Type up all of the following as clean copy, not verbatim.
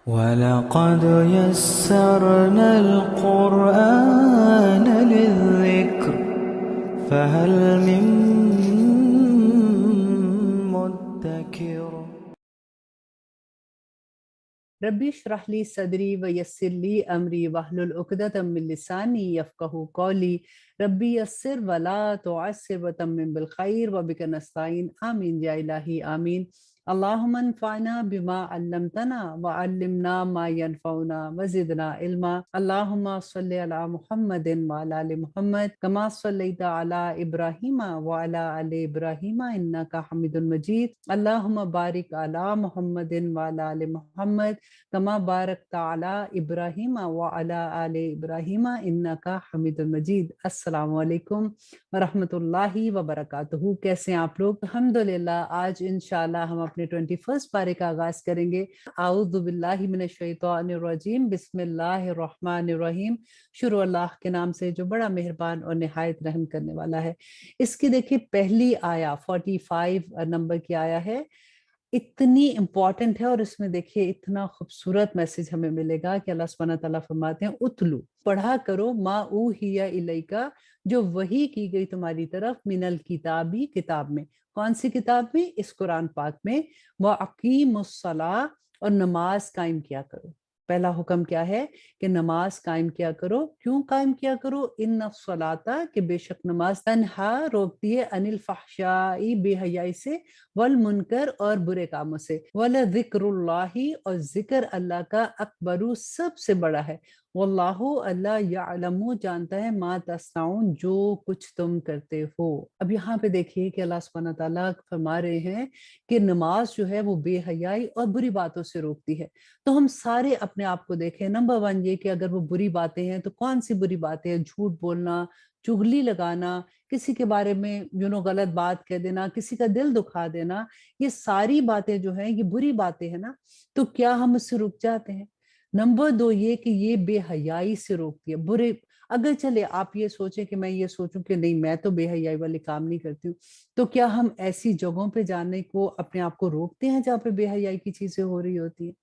وَلَقَدْ يَسَّرْنَا الْقُرْآنَ لِلذِّكْرِ فَهَلْ مِن مُّدَّكِرٍ۔ ربی اشرح لی صدری ویسر لی امری واحلل عقدۃ من لسانی یفقہوا قولی ربی یسر ولا تعسر وتمم بالخیر وبک نستعین آمین یا الہی آمین۔ اللہم انفعنا بما علمتنا وعلمنا ما ینفعنا وزدنا علما۔ اللہم صلی علی محمد وعلی آل محمد کما صلیت علی ابراہیم وعلی آل ابراہیم انک حمید مجید۔ اللہم بارک علی محمد وعلی آل محمد کما بارکت علی ابراہیم وعلی آل ابراہیم انک حمید مجید۔ السلام علیکم ورحمۃ اللہ وبرکاتہ۔ کیسے ہیں آپ لوگ؟ الحمدللہ آج انشاءاللہ ہم اپنے 21 پارے کا آغاز کریں گے۔ اعوذ باللہ من الشیطان الرجیم، بسم اللہ الرحمن الرحیم۔ شروع اللہ کے نام سے جو بڑا مہربان اور نہایت رحم کرنے والا ہے۔ اس کی دیکھیے پہلی آیا 45 نمبر کی آیا ہے، اتنی امپورٹنٹ ہے، اور اس میں دیکھیے اتنا خوبصورت میسج ہمیں ملے گا کہ اللہ سبحانہ تعالیٰ فرماتے ہیں اتلو، پڑھا کرو، ما اوحی الیکا، جو وحی کی گئی تمہاری طرف، من الکتابی، کتاب میں۔ کون سی کتاب میں؟ اس قرآن پاک میں۔ وَأَقِیمُوا الصَّلَاةَ، اور نماز قائم کیا کرو۔ پہلا حکم کیا ہے کہ نماز قائم کیا کرو۔ کیوں قائم کیا کرو؟ ان الصلاۃ، کہ بے شک نماز، تنہا، روکتی ہے، عن الفحشاء، بے حیائی سے، والمنکر، اور برے کاموں سے، وَلَذِكْرُ اللَّهِ، اور ذکر اللہ کا، اکبر، سب سے بڑا ہے، واللہ، اللہ، یعلم، جانتا ہے، ما تصنعون، جو کچھ تم کرتے ہو۔ اب یہاں پہ دیکھیے کہ اللہ سبحانہ تعالیٰ فرما رہے ہیں کہ نماز جو ہے وہ بے حیائی اور بری باتوں سے روکتی ہے۔ تو ہم سارے اپنے آپ کو دیکھیں، نمبر 1 یہ کہ اگر وہ بری باتیں ہیں تو کون سی بری باتیں ہیں؟ جھوٹ بولنا، چغلی لگانا، کسی کے بارے میں غلط بات کہہ دینا، کسی کا دل دکھا دینا، یہ ساری باتیں جو ہیں یہ بری باتیں ہیں نا۔ تو کیا ہم اس سے رک جاتے ہیں؟ نمبر 2 یہ کہ یہ بے حیائی سے روکتی ہے، برے، اگر چلے آپ یہ سوچیں کہ میں یہ سوچوں کہ نہیں میں تو بے حیائی والے کام نہیں کرتی ہوں، تو کیا ہم ایسی جگہوں پہ جانے کو اپنے آپ کو روکتے ہیں جہاں پہ بے حیائی کی چیزیں ہو رہی ہوتی ہیں؟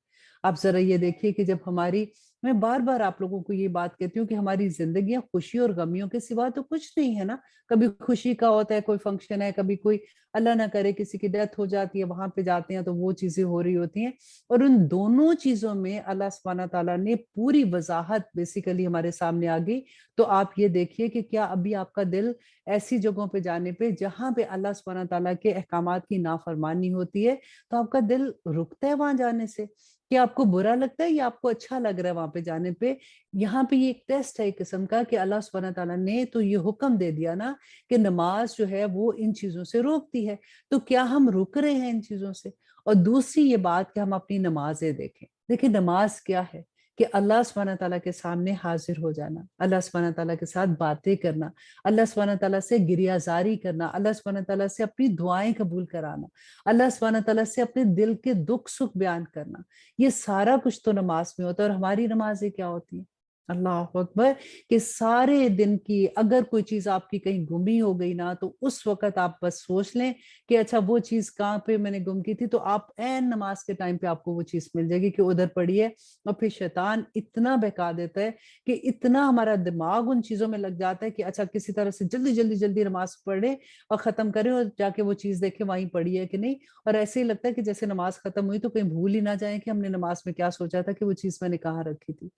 آپ ذرا یہ دیکھیے کہ جب ہماری، میں بار بار آپ لوگوں کو یہ بات کہتی ہوں کہ ہماری زندگیاں خوشی اور غمیوں کے سوا تو کچھ نہیں ہے نا۔ کبھی خوشی کا ہوتا ہے، کوئی فنکشن ہے، کبھی کوئی اللہ نہ کرے کسی کی ڈیتھ ہو جاتی ہے، وہاں پہ جاتے ہیں تو وہ چیزیں ہو رہی ہوتی ہیں، اور ان دونوں چیزوں میں اللہ سبحانہ تعالیٰ نے پوری وضاحت بیسیکلی ہمارے سامنے آ گئی۔ تو آپ یہ دیکھیے کہ کیا ابھی آپ کا دل ایسی جگہوں پہ جانے پہ جہاں پہ اللہ سبحانہ تعالیٰ کے احکامات کی نافرمانی ہوتی ہے تو آپ کا دل رکتا ہے وہاں جانے سے؟ کیا آپ کو برا لگتا ہے یا آپ کو اچھا لگ رہا ہے وہاں پہ جانے پہ؟ یہاں پہ یہ ایک ٹیسٹ ہے ایک قسم کا کہ اللہ سبحانہ تعالیٰ نے تو یہ حکم دے دیا نا کہ نماز جو ہے وہ ان چیزوں سے روکتی ہے، تو کیا ہم رک رہے ہیں ان چیزوں سے؟ اور دوسری یہ بات کہ ہم اپنی نمازیں دیکھیں نماز کیا ہے کہ اللہ سبحانہ تعالیٰ کے سامنے حاضر ہو جانا، اللہ سبحانہ تعالیٰ کے ساتھ باتیں کرنا، اللہ سبحانہ تعالیٰ سے گریہ زاری کرنا، اللہ سبحانہ تعالیٰ سے اپنی دعائیں قبول کرانا، اللہ سبحانہ تعالیٰ سے اپنے دل کے دکھ سکھ بیان کرنا، یہ سارا کچھ تو نماز میں ہوتا ہے۔ اور ہماری نمازیں کیا ہوتی ہیں؟ اللہ اکبر، کہ سارے دن کی اگر کوئی چیز آپ کی کہیں گمی ہو گئی نا تو اس وقت آپ بس سوچ لیں کہ اچھا وہ چیز کہاں پہ میں نے گم کی تھی، تو آپ عین نماز کے ٹائم پہ آپ کو وہ چیز مل جائے گی کہ ادھر پڑی ہے۔ اور پھر شیطان اتنا بہکا دیتا ہے کہ اتنا ہمارا دماغ ان چیزوں میں لگ جاتا ہے کہ اچھا کسی طرح سے جلدی جلدی جلدی نماز پڑھیں اور ختم کریں اور جا کے وہ چیز دیکھیں وہیں پڑی ہے کہ نہیں، اور ایسے ہی لگتا ہے کہ جیسے نماز ختم ہوئی تو کہیں بھول ہی نہ جائیں کہ ہم نے نماز میں کیا سوچا تھا، کہ وہ چیز میں نے کہاں رکھی تھی۔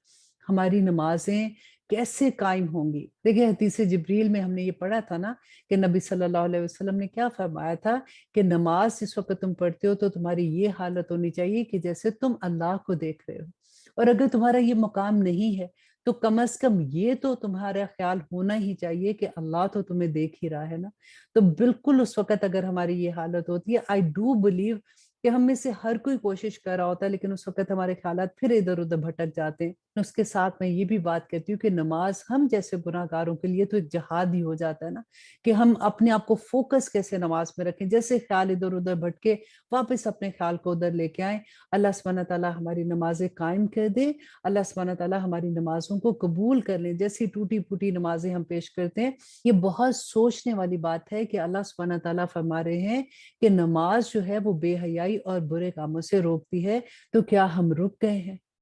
ہماری نمازیں کیسے قائم ہوں گی؟ دیکھیں حدیث جبریل میں ہم نے یہ پڑھا تھا نا کہ نبی صلی اللہ علیہ وسلم نے کیا فرمایا تھا کہ نماز جس وقت تم پڑھتے ہو تو تمہاری یہ حالت ہونی چاہیے کہ جیسے تم اللہ کو دیکھ رہے ہو، اور اگر تمہارا یہ مقام نہیں ہے تو کم از کم یہ تو تمہارا خیال ہونا ہی چاہیے کہ اللہ تو تمہیں دیکھ ہی رہا ہے نا۔ تو بالکل اس وقت اگر ہماری یہ حالت ہوتی ہے، آئی ڈو بلیو کہ ہم میں سے ہر کوئی کوشش کر رہا ہوتا ہے لیکن اس وقت ہمارے خیالات پھر ادھر ادھر بھٹک جاتے ہیں۔ اس کے ساتھ میں یہ بھی بات کہتی ہوں کہ نماز ہم جیسے گناہ گاروں کے لیے تو ایک جہاد ہی ہو جاتا ہے نا، کہ ہم اپنے آپ کو فوکس کیسے نماز میں رکھیں، جیسے خیال ادھر ادھر بھٹکے واپس اپنے خیال کو ادھر لے کے آئیں۔ اللہ سبحانہ تعالیٰ ہماری نمازیں قائم کر دے، اللہ سبحانہ تعالیٰ ہماری نمازوں کو قبول کر لیں۔ جیسی ٹوٹی پھوٹی نمازیں ہم پیش کرتے ہیں، یہ بہت سوچنے والی بات ہے کہ اللہ سبحانہ تعالیٰ فرما رہے ہیں کہ نماز جو ہے وہ بے حیائی اور برے کاموں سے روکتی ہے، تو کیا ہم رک گئے ہیں؟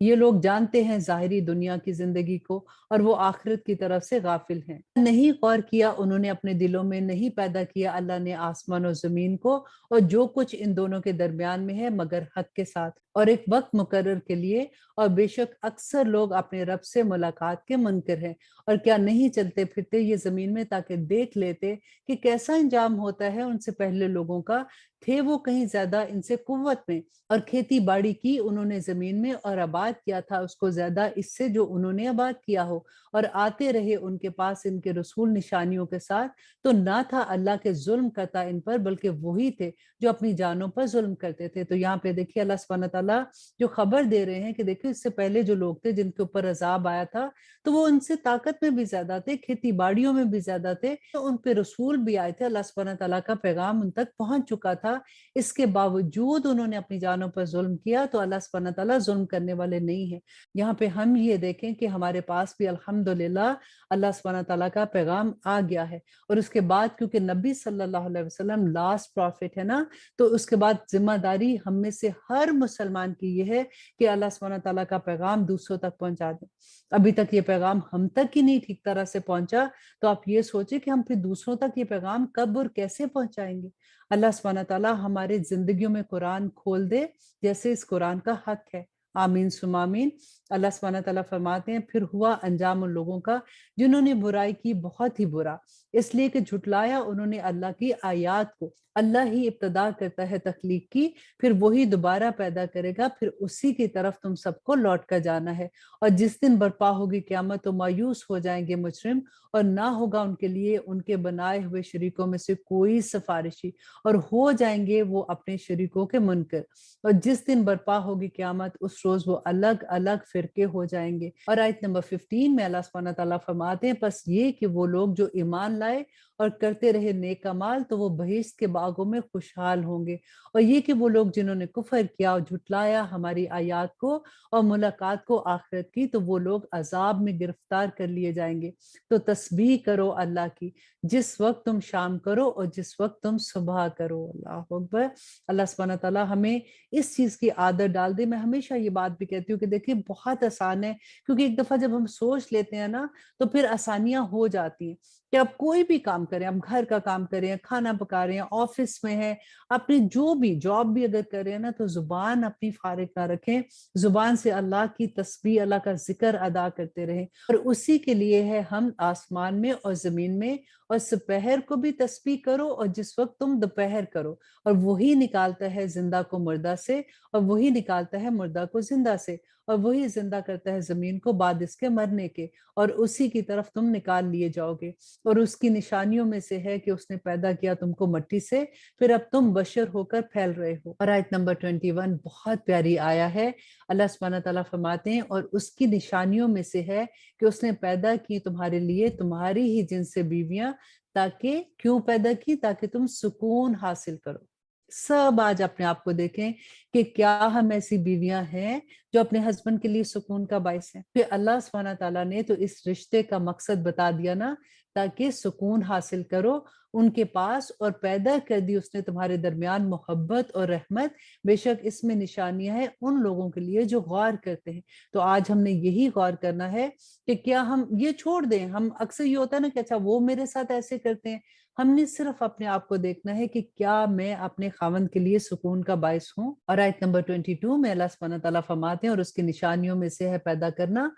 یہ لوگ جانتے ہیں ظاہری دنیا کی زندگی کو اور وہ آخرت کی طرف سے غافل ہیں۔ نہیں غور کیا انہوں نے اپنے دلوں میں، نہیں پیدا کیا اللہ نے آسمان و زمین کو اور جو کچھ ان دونوں کے درمیان میں ہے، مگر حق کے ساتھ اور ایک وقت مقرر کے لیے، اور بے شک اکثر لوگ اپنے رب سے ملاقات کے منکر ہیں، اور کیا نہیں چلتے پھرتے یہ زمین میں تاکہ دیکھ لیتے کہ کیسا انجام ہوتا ہے ان سے پہلے لوگوں کا، تھے وہ کہیں زیادہ ان سے قوت میں، اور کھیتی باڑی کی انہوں نے زمین میں اور آباد کیا تھا اس کو زیادہ اس سے جو انہوں نے آباد کیا ہو، اور آتے رہے ان کے پاس ان کے رسول نشانیوں کے ساتھ، تو نہ تھا اللہ کے ظلم کرتا ان پر، بلکہ وہی تھے جو اپنی جانوں پر ظلم کرتے تھے۔ تو یہاں پہ دیکھیے اللہ سبحانہ تعالیٰ جو خبر دے رہے ہیں کہ دیکھیں اس سے پہلے جو لوگ تھے جن کے اوپر عذاب آیا تھا، تو وہ ان سے طاقت میں بھی زیادہ تھے، کھیتی باڑیوں میں بھی زیادہ تھے، تو ان پہ رسول بھی آئے تھے، اللہ سبحانہ تعالیٰ کا پیغام ان تک پہنچ چکا تھا۔ اس کے باوجود انہوں نے اپنی جانوں پر ظلم کیا، تو اللہ سبحانہ تعالیٰ ظلم کرنے والے نہیں ہیں۔ یہاں پہ ہم یہ دیکھیں کہ ہمارے پاس بھی الحمدللہ اللہ سبحانہ تعالیٰ کا پیغام آ گیا ہے، اور اس کے بعد کیونکہ نبی صلی اللہ علیہ وسلم لاسٹ پروفٹ ہے نا، تو اس کے بعد ذمہ داری ہم میں سے ہر مسلمان کی یہ ہے کہ اللہ سبحانہ تعالیٰ کا پیغام دوسروں تک پہنچا دیں۔ ابھی تک یہ پیغام ہم تک ہی نہیں ٹھیک طرح سے پہنچا، تو آپ یہ سوچیں کہ ہم پھر دوسروں تک یہ پیغام کب اور کیسے پہنچائیں گے۔ اللہ سبحانہ تعالیٰ ہمارے زندگیوں میں قرآن کھول دے جیسے اس قرآن کا حق ہے۔ آمین ثم آمین۔ اللہ سبحانہ تعالیٰ فرماتے ہیں پھر ہوا انجام ان لوگوں کا جنہوں نے برائی کی بہت ہی برا، اس لیے کہ جھٹلایا انہوں نے اللہ کی آیات کو۔ اللہ ہی ابتدا کرتا ہے تخلیق کی، پھر وہی دوبارہ پیدا کرے گا، پھر اسی کی طرف تم سب کو لوٹ کر جانا ہے۔ اور جس دن برپا ہوگی قیامت تو مایوس ہو جائیں گے مجرم، اور نہ ہوگا ان کے لیے ان کے بنائے ہوئے شریکوں میں سے کوئی سفارشی، اور ہو جائیں گے وہ اپنے شریکوں کے منکر۔ اور جس دن برپا ہوگی قیامت اس روز وہ الگ الگ فرقے ہو جائیں گے۔ اور آیت نمبر 15 میں اللہ سبحانہ تعالیٰ فرماتے ہیں پس یہ کہ وہ لوگ جو ایمان لائے اور کرتے رہے نیک اعمال تو وہ بہشت کے باغوں میں خوشحال ہوں گے، اور یہ کہ وہ لوگ جنہوں نے کفر کیا اور جھٹلایا ہماری آیات کو اور ملاقات کو آخرت کی، تو وہ لوگ عذاب میں گرفتار کر لیے جائیں گے۔ تو تسبیح کرو اللہ کی جس وقت تم شام کرو اور جس وقت تم صبح کرو۔ اللہ اکبر۔ اللہ سبحانہ تعالیٰ ہمیں اس چیز کی عادت ڈال دے۔ میں ہمیشہ یہ بات بھی کہتی ہوں کہ دیکھیے بہت آسان ہے، کیونکہ ایک دفعہ جب ہم سوچ لیتے ہیں نا تو پھر آسانیاں ہو جاتی ہیں کہ آپ کوئی بھی کام کریں، آپ گھر کا کام کریں، کھانا پکا رہے ہیں، آفس میں ہیں، اپنی جو بھی جاب بھی اگر کر رہے ہیں نا، تو زبان اپنی فارغ نہ رکھیں، زبان سے اللہ کی تسبیح، اللہ کا ذکر ادا کرتے رہیں، اور اسی کے لیے ہے ہم آسمان میں اور زمین میں، اور سپہر کو بھی تسبیح کرو اور جس وقت تم دوپہر کرو، اور وہی نکالتا ہے زندہ کو مردہ سے اور وہی نکالتا ہے مردہ کو زندہ سے، اور وہی زندہ کرتا ہے زمین کو بعد اس کے مرنے کے، اور اسی کی طرف تم نکال لیے جاؤ گے۔ اور اس کی نشانیوں میں سے ہے کہ اس نے پیدا کیا تم کو مٹی سے، پھر اب تم بشر ہو کر پھیل رہے ہو۔ اور آیت نمبر 21 بہت پیاری آیا ہے۔ اللہ سبحانہ تعالیٰ فرماتے ہیں اور اس کی نشانیوں میں سے ہے کہ اس نے پیدا کی تمہارے لیے تمہاری ہی جنس سے بیویاں، تاکہ کیوں پیدا کی؟ تاکہ تم سکون حاصل کرو۔ سب آج اپنے آپ کو دیکھیں کہ کیا ہم ایسی بیویاں ہیں جو اپنے ہسبینڈ کے لیے سکون کا باعث ہیں؟ پھر اللہ سبحانہ تعالیٰ نے تو اس رشتے کا مقصد بتا دیا نا، تاکہ سکون حاصل کرو ان کے پاس، اور پیدا کر دی اس نے تمہارے درمیان محبت اور رحمت، بے شک اس میں نشانیاں ہیں ان لوگوں کے لیے جو غور کرتے ہیں۔ تو آج ہم نے یہی غور کرنا ہے کہ کیا ہم یہ چھوڑ دیں؟ ہم اکثر یہ ہوتا ہے نا کہ اچھا وہ میرے ساتھ ایسے کرتے ہیں، ہم نے صرف اپنے آپ کو دیکھنا ہے کہ کیا میں اپنے خاوند کے لیے سکون کا باعث ہوں۔ اور آیت نمبر 22 میں اللہ سبحانہ تعالیٰ فرماتے ہیں اور اس کی نشانیوں میں سے ہے پیدا کرنا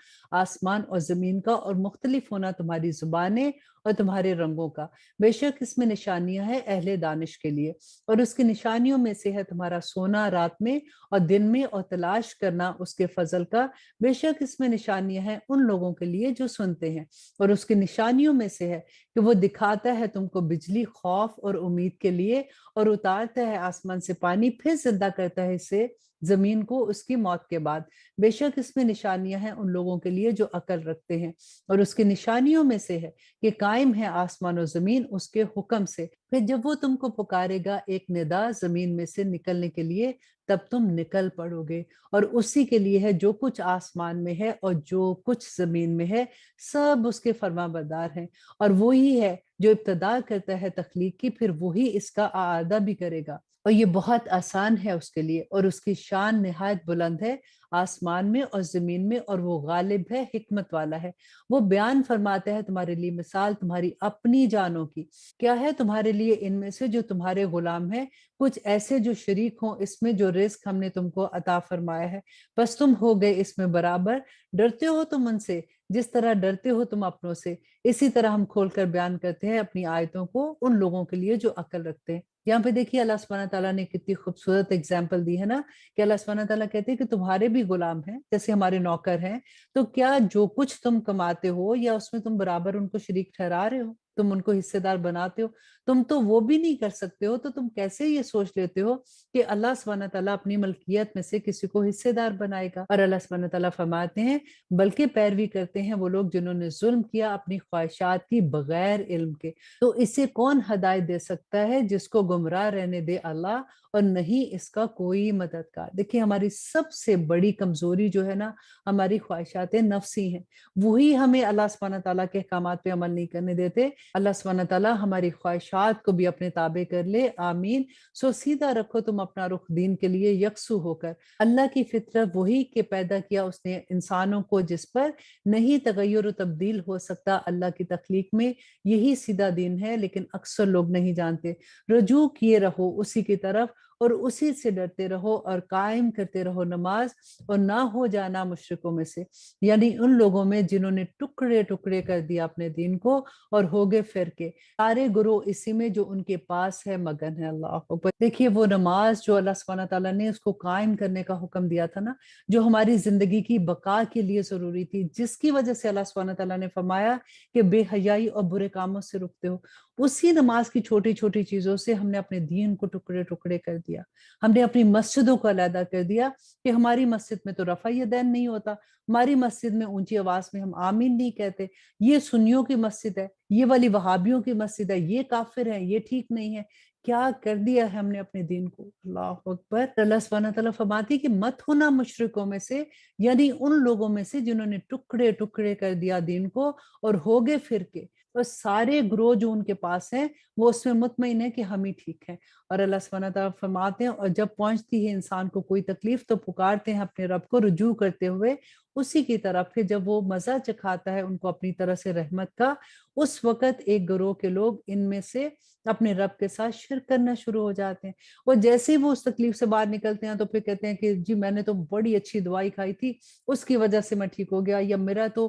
آسمان اور زمین کا اور مختلف ہونا تمہاری زبانیں اور تمہارے رنگوں کا، بے شک اس میں نشانیاں ہیں اہل دانش کے لیے۔ اور اس کی نشانیوں میں سے ہے تمہارا سونا رات میں اور دن میں اور تلاش کرنا اس کے فضل کا، بے شک اس میں نشانیاں ہیں ان لوگوں کے لیے جو سنتے ہیں۔ اور اس کی نشانیوں میں سے ہے کہ وہ دکھاتا ہے تم کو بجلی خوف اور امید کے لیے، اور اتارتا ہے آسمان سے پانی، پھر زندہ کرتا ہے اسے زمین کو اس کی موت کے بعد، بے شک اس میں نشانیاں ہیں ان لوگوں کے لیے جو عقل رکھتے ہیں۔ اور اس کی نشانیوں میں سے ہے کہ قائم ہے آسمان و زمین اس کے حکم سے، پھر جب وہ تم کو پکارے گا ایک ندا زمین میں سے نکلنے کے لیے، تب تم نکل پڑو گے۔ اور اسی کے لیے ہے جو کچھ آسمان میں ہے اور جو کچھ زمین میں ہے، سب اس کے فرما بردار ہیں، اور وہی ہے جو ابتدا کرتا ہے تخلیق کی، پھر وہی اس کا اعادہ بھی کرے گا۔ اور یہ بہت آسان ہے اس کے لیے، اور اس کی شان نہایت بلند ہے آسمان میں اور زمین میں، اور وہ غالب ہے، حکمت والا ہے۔ وہ بیان فرماتا ہے تمہارے لیے مثال تمہاری اپنی جانوں کی، کیا ہے تمہارے لیے ان میں سے جو تمہارے غلام ہیں کچھ ایسے جو شریک ہوں اس میں جو رزق ہم نے تم کو عطا فرمایا ہے، بس تم ہو گئے اس میں برابر، ڈرتے ہو تم ان سے جس طرح ڈرتے ہو تم اپنوں سے۔ اسی طرح ہم کھول کر بیان کرتے ہیں اپنی آیتوں کو ان لوگوں کے لیے جو عقل رکھتے ہیں۔ یہاں پہ دیکھیے اللہ سبحانہ تعالیٰ نے کتنی خوبصورت اگزامپل دی ہے نا، کہ اللہ سبحانہ تعالیٰ کہتے ہیں کہ تمہارے بھی غلام ہیں جیسے ہمارے نوکر ہیں، تو کیا جو کچھ تم کماتے ہو یا اس میں تم برابر ان کو شریک ٹھہرا رہے ہو، تم ان کو حصے دار بناتے ہو؟ تم تو وہ بھی نہیں کر سکتے ہو، تو تم کیسے یہ سوچ لیتے ہو کہ اللہ سبحانہ تعالیٰ اپنی ملکیت میں سے کسی کو حصے دار بنائے گا؟ اور اللہ سبحانہ تعالیٰ فرماتے ہیں بلکہ پیروی کرتے ہیں وہ لوگ جنہوں نے ظلم کیا اپنی خواہشات کی بغیر علم کے۔ تو اسے کون ہدایت دے سکتا ہے؟ جس کو گمراہ رہنے دے اللہ، اور نہیں اس کا کوئی مددگار۔ دیکھیں ہماری سب سے بڑی کمزوری جو ہے نا، ہماری خواہشات نفسی ہیں، وہی ہمیں اللہ سبحانہ تعالیٰ کے احکامات پہ عمل نہیں کرنے دیتے۔ اللہ سبحانہ تعالیٰ ہماری خواہشات کو بھی اپنے تابع کر لے، آمین۔ سو سیدھا رکھو تم اپنا رخ دین کے لیے یکسو ہو کر۔ اللہ کی فطرت وہی کہ پیدا کیا اس نے انسانوں کو جس پر نہیں تغیر و تبدیل ہو سکتا اللہ کی تخلیق میں، یہی سیدھا دین ہے، لیکن اکثر لوگ نہیں جانتے۔ رجوع کیے رہو اسی کی طرف اور اسی سے ڈرتے رہو اور قائم کرتے رہو نماز، اور نہ ہو جانا مشرکوں میں سے، یعنی ان لوگوں میں جنہوں نے ٹکڑے ٹکڑے کر دیا اپنے دین کو اور ہو گئے فرقے، سارے گروہ اسی میں جو ان کے پاس ہے مگن ہے۔ اللہ اکبر۔ دیکھیے وہ نماز جو اللہ سبحانہ تعالیٰ نے اس کو قائم کرنے کا حکم دیا تھا نا، جو ہماری زندگی کی بقا کے لیے ضروری تھی، جس کی وجہ سے اللہ سبحانہ تعالیٰ نے فرمایا کہ بے حیائی اور برے کاموں سے رکتے ہو، اسی نماز کی چھوٹی چھوٹی چیزوں سے ہم نے اپنے دین کو ٹکڑے ٹکڑے کر دیا۔ ہم نے اپنی مسجدوں کو علیحدہ کر دیا کہ ہماری مسجد میں تو رفع یدین نہیں ہوتا، ہماری مسجد میں اونچی آواز میں ہم آمین نہیں کہتے، یہ سنیوں کی مسجد ہے، یہ والی وہابیوں کی مسجد ہے، یہ کافر ہیں، یہ ٹھیک نہیں ہے۔ کیا کر دیا ہے ہم نے اپنے دین کو؟ اللہ اکبر۔ اللہ سبحانہ تعالیٰ فرماتی کہ مت ہونا مشرکوں میں سے، یعنی ان لوگوں میں سے جنہوں نے ٹکڑے ٹکڑے کر دیا دین کو اور ہو گئے فرقے، اور سارے گروہ جو ان کے پاس ہیں وہ اس میں مطمئن ہے کہ ہم ہی ٹھیک ہیں۔ اور اللہ سبحانہ تعالیٰ فرماتے ہیں اور جب پہنچتی ہے انسان کو کوئی تکلیف تو پکارتے ہیں اپنے رب کو رجوع کرتے ہوئے اسی کی طرف، کہ جب وہ مزہ چکھاتا ہے ان کو اپنی طرح سے رحمت کا، اس وقت ایک گروہ کے لوگ ان میں سے اپنے رب کے ساتھ شرک کرنا شروع ہو جاتے ہیں، اور جیسے ہی وہ اس تکلیف سے باہر نکلتے ہیں تو پھر کہتے ہیں کہ جی میں نے تو بڑی اچھی دوائی کھائی تھی اس کی وجہ سے میں ٹھیک ہو گیا، یا میرا تو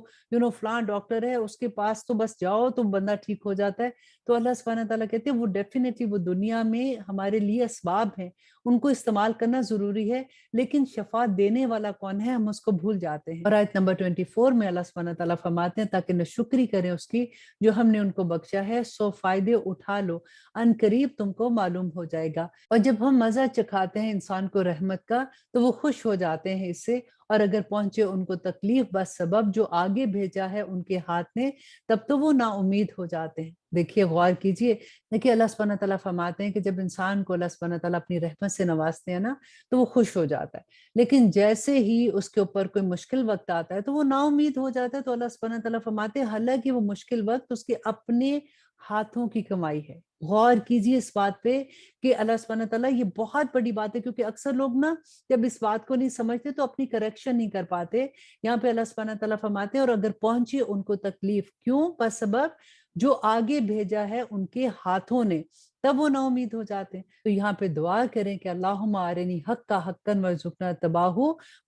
فلاں ڈاکٹر ہے اس کے پاس تو بس جاؤ تو بندہ ٹھیک ہو جاتا ہے۔ تو اللہ سبحانہ تعالیٰ کہتے ہیں وہ ڈیفینیٹلی وہ دنیا میں ہمارے لیے اسباب ہیں، ان کو استعمال کرنا ضروری ہے، لیکن شفا دینے والا کون ہے ہم اس کو بھول جاتے ہیں۔ اور آیت نمبر 24 میں اللہ سبحانہ تعالیٰ فرماتے ہیں تاکہ نشکری کریں اس کی جو ہم نے ان کو بخشا ہے، سو فائدے اٹھا لو، ان قریب تم کو معلوم ہو جائے گا۔ اور جب ہم مزہ چکھاتے ہیں انسان کو رحمت کا تو وہ خوش ہو جاتے ہیں اس سے، اور اگر پہنچے ان کو تکلیف بس سبب جو آگے بھیجا ہے ان کے ہاتھ نے، تب تو وہ نا امید ہو جاتے ہیں۔ دیکھیے غور کیجئے، دیکھیے اللہ سبحانہ تعالیٰ فرماتے ہیں کہ جب انسان کو اللہ سبحانہ تعالیٰ اپنی رحمت سے نوازتے ہیں نا تو وہ خوش ہو جاتا ہے، لیکن جیسے ہی اس کے اوپر کوئی مشکل وقت آتا ہے تو وہ نا امید ہو جاتا ہے۔ تو اللہ سبحانہ تعالیٰ فرماتے ہیں حالانکہ وہ مشکل وقت اس کے اپنے ہاتھوں کی کمائی ہے۔ غور کیجئے اس بات پہ کہ اللہ سبحانہ تعالیٰ، یہ بہت بڑی بات ہے، کیونکہ اکثر لوگ نا جب اس بات کو نہیں سمجھتے تو اپنی کریکشن نہیں کر پاتے۔ یہاں پہ اللہ سبحانہ تعالیٰ فرماتے ہیں اور اگر پہنچی ان کو تکلیف، کیوں؟ بس سبب جو آگے بھیجا ہے ان کے ہاتھوں نے، تب وہ نا امید ہو جاتے ہیں۔ تو یہاں پہ دعا کریں کہ اللہم ارنی حقا حقا وارزقنا اتباعہ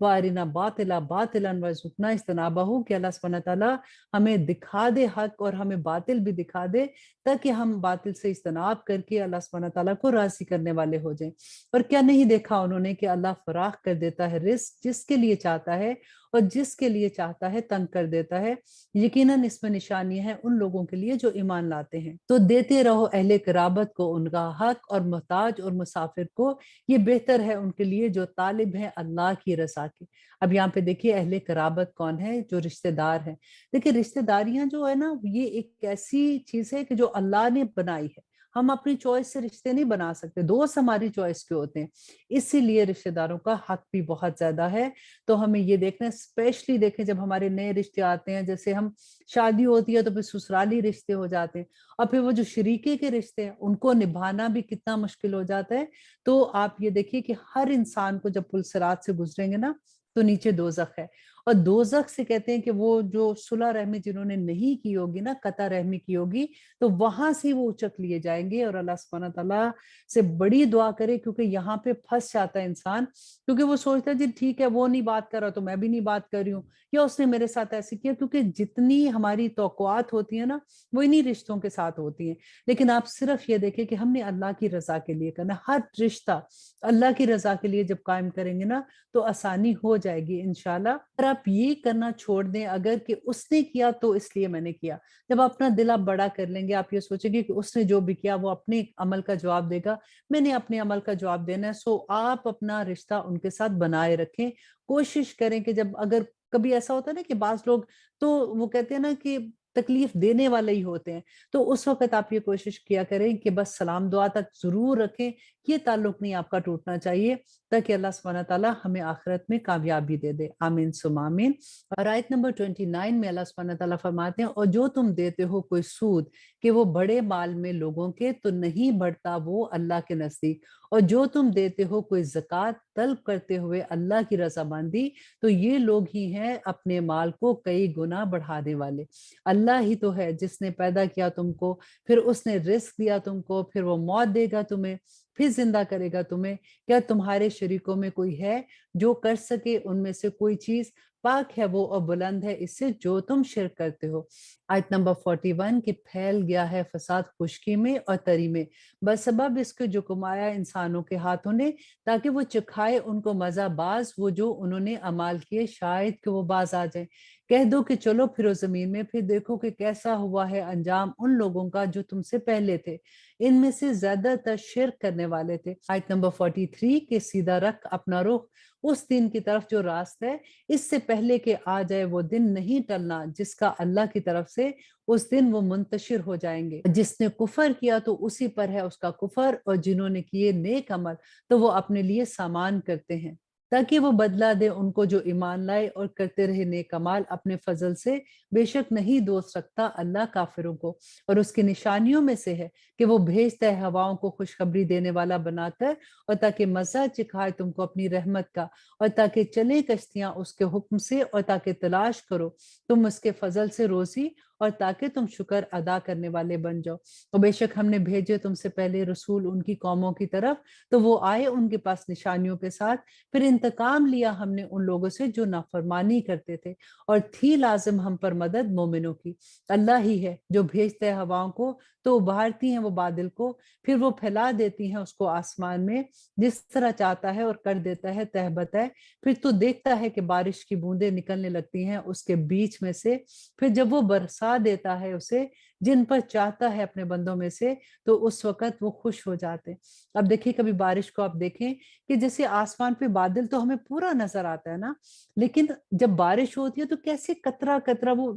وارنا باطلا باطلا وارزقنا اجتنابہ، کہ اللہ سبحانہ تعالیٰ ہمیں دکھا دے حق اور ہمیں باطل بھی دکھا دے، تاکہ ہم باطل سے اجتناب کر کے اللہ سبحانہ تعالیٰ کو راضی کرنے والے ہو جائیں۔ اور کیا نہیں دیکھا انہوں نے کہ اللہ فراخ کر دیتا ہے رزق جس کے لیے چاہتا ہے، اور جس کے لیے چاہتا ہے تنگ کر دیتا ہے۔ یقیناً اس میں نشانی ہے ان لوگوں کے لیے جو ایمان لاتے ہیں۔ تو دیتے رہو اہل قرابت کو ان کا حق، اور محتاج اور مسافر کو، یہ بہتر ہے ان کے لیے جو طالب ہیں اللہ کی رضا کے۔ اب یہاں پہ دیکھیے اہل قرابت کون ہے؟ جو رشتہ دار ہیں۔ دیکھیے رشتہ داریاں جو ہے نا، یہ ایک ایسی چیز ہے کہ جو اللہ نے بنائی ہے، ہم اپنی چوائس سے رشتے نہیں بنا سکتے، دوست ہماری چوائس کے ہوتے ہیں، اسی لیے رشتہ داروں کا حق بھی بہت زیادہ ہے۔ تو ہمیں یہ دیکھنا ہے، اسپیشلی دیکھیں جب ہمارے نئے رشتے آتے ہیں، جیسے ہم شادی ہوتی ہے تو پھر سسرالی رشتے ہو جاتے ہیں، اور پھر وہ جو شریکے کے رشتے ہیں ان کو نبھانا بھی کتنا مشکل ہو جاتا ہے۔ تو آپ یہ دیکھیے کہ ہر انسان کو جب پل صراط سے گزریں گے نا تو نیچے دوزخ ہے، اور دوزخ سے کہتے ہیں کہ وہ جو صلح رحمی جنہوں نے نہیں کی ہوگی نا، قطع رحمی کی ہوگی، تو وہاں سے وہ اچک لیے جائیں گے۔ اور اللہ سبحانہ تعالیٰ سے بڑی دعا کرے، کیونکہ یہاں پہ پھنس جاتا ہے انسان، کیونکہ وہ سوچتا ہے جی ٹھیک ہے وہ نہیں بات کر رہا تو میں بھی نہیں بات کر رہی ہوں، یا اس نے میرے ساتھ ایسے کیا، کیونکہ جتنی ہماری توقعات ہوتی ہیں نا وہ انہی رشتوں کے ساتھ ہوتی ہیں۔ لیکن آپ صرف یہ دیکھیں کہ ہم نے اللہ کی رضا کے لیے کرنا، ہر رشتہ اللہ کی رضا کے لیے جب قائم کریں گے نا تو آسانی ہو جائے گی انشاءاللہ۔ اور آپ یہ کرنا چھوڑ دیں اگر کہ اس نے کیا تو اس لیے میں نے کیا، جب آپ اپنا دل آپ بڑا کر لیں گے، آپ یہ سوچیں گے کہ اس نے جو بھی کیا وہ اپنے عمل کا جواب دے گا، میں نے اپنے عمل کا جواب دینا ہے، سو آپ اپنا رشتہ ان کے ساتھ بنائے رکھیں۔ کوشش کریں کہ جب اگر کبھی ایسا ہوتا ہے نا کہ بعض لوگ تو وہ کہتے ہیں نا کہ تکلیف دینے والے ہی ہوتے ہیں، تو اس وقت آپ یہ کوشش کیا کریں کہ بس سلام دعا تک ضرور رکھیں، یہ تعلق نہیں آپ کا ٹوٹنا چاہیے، تاکہ اللہ سبحانہ تعالیٰ ہمیں آخرت میں کامیابی دے دے۔ آمین ثم آمین۔ اور آیت نمبر 29 میں اللہ سبحانہ تعالیٰ فرماتے ہیں، اور جو تم دیتے ہو کوئی سود کہ وہ بڑے مال میں لوگوں کے، تو نہیں بڑھتا وہ اللہ کے نزدیک، اور جو تم دیتے ہو کوئی زکوٰۃ طلب کرتے ہوئے اللہ کی رضامندی، تو یہ لوگ ہی ہیں اپنے مال کو کئی گنا بڑھانے والے۔ اللہ ہی تو ہے جس نے پیدا کیا تم کو، پھر اس نے رزق دیا تم کو، پھر وہ موت دے گا تمہیں، پھر زندہ کرے گا تمہیں۔ کیا تمہارے شریکوں میں کوئی ہے جو کر سکے ان میں سے کوئی چیز؟ پاک ہے وہ اور بلند ہے اس سے جو تم شرک کرتے ہو۔ آیت نمبر 41 کہ پھیل گیا ہے فساد خشکی میں اور تری میں، بسبب اس کے جو کمایا انسانوں کے ہاتھوں نے، تاکہ وہ چکھائے ان کو مزہ باز وہ جو انہوں نے اعمال کیے، شاید کہ وہ باز آ جائیں۔ کہہ دو کہ چلو پھرو زمین میں، پھر دیکھو کہ کیسا ہوا ہے انجام ان لوگوں کا جو تم سے پہلے تھے، ان میں سے زیادہ تر شرک کرنے والے تھے۔ آیت نمبر 43 کہ سیدھا رکھ اپنا رخ اس دن کی طرف جو راست ہے، اس سے پہلے کہ آ جائے وہ دن نہیں ٹلنا جس کا اللہ کی طرف سے اس دن وہ منتشر ہو جائیں گے۔ جس نے کفر کیا تو اسی پر ہے اس کا کفر، اور جنہوں نے کیے نیک عمل تو وہ اپنے لیے سامان کرتے ہیں، تاکہ وہ بدلہ دے ان کو جو ایمان لائے اور کرتے رہے نیک اعمال اپنے فضل سے۔ بے شک نہیں دوست رکھتا اللہ کافروں کو۔ اور اس کی نشانیوں میں سے ہے کہ وہ بھیجتا ہے ہواؤں کو خوشخبری دینے والا بنا کر، اور تاکہ مزہ چکھائے تم کو اپنی رحمت کا، اور تاکہ چلے کشتیاں اس کے حکم سے، اور تاکہ تلاش کرو تم اس کے فضل سے روزی، اور تاکہ تم شکر ادا کرنے والے بن جاؤ۔ اور بے شک ہم نے بھیجے تم سے پہلے رسول ان کی قوموں کی طرف، تو وہ آئے ان کے پاس نشانیوں کے ساتھ، پھر انتقام لیا ہم نے ان لوگوں سے جو نافرمانی کرتے تھے، اور تھی لازم ہم پر مدد مومنوں کی۔ اللہ ہی ہے جو بھیجتا ہے ہواؤں کو تو ابھارتی ہیں وہ بادل کو، پھر وہ پھیلا دیتی ہیں اس کو آسمان میں جس طرح چاہتا ہے، اور کر دیتا ہے تہ بتہ۔ پھر تو دیکھتا ہے کہ بارش کی بوندیں نکلنے لگتی ہیں اس کے بیچ میں سے، پھر جب وہ برسا دیتا ہے اسے جن پر چاہتا ہے اپنے بندوں میں سے، تو اس وقت وہ خوش ہو جاتے ہیں۔ اب دیکھیں کبھی بارش کو آپ دیکھیں کہ جیسے آسمان پہ بادل تو ہمیں پورا نظر آتا ہے نا، لیکن جب بارش ہوتی ہے تو کیسے قطرہ قطرہ وہ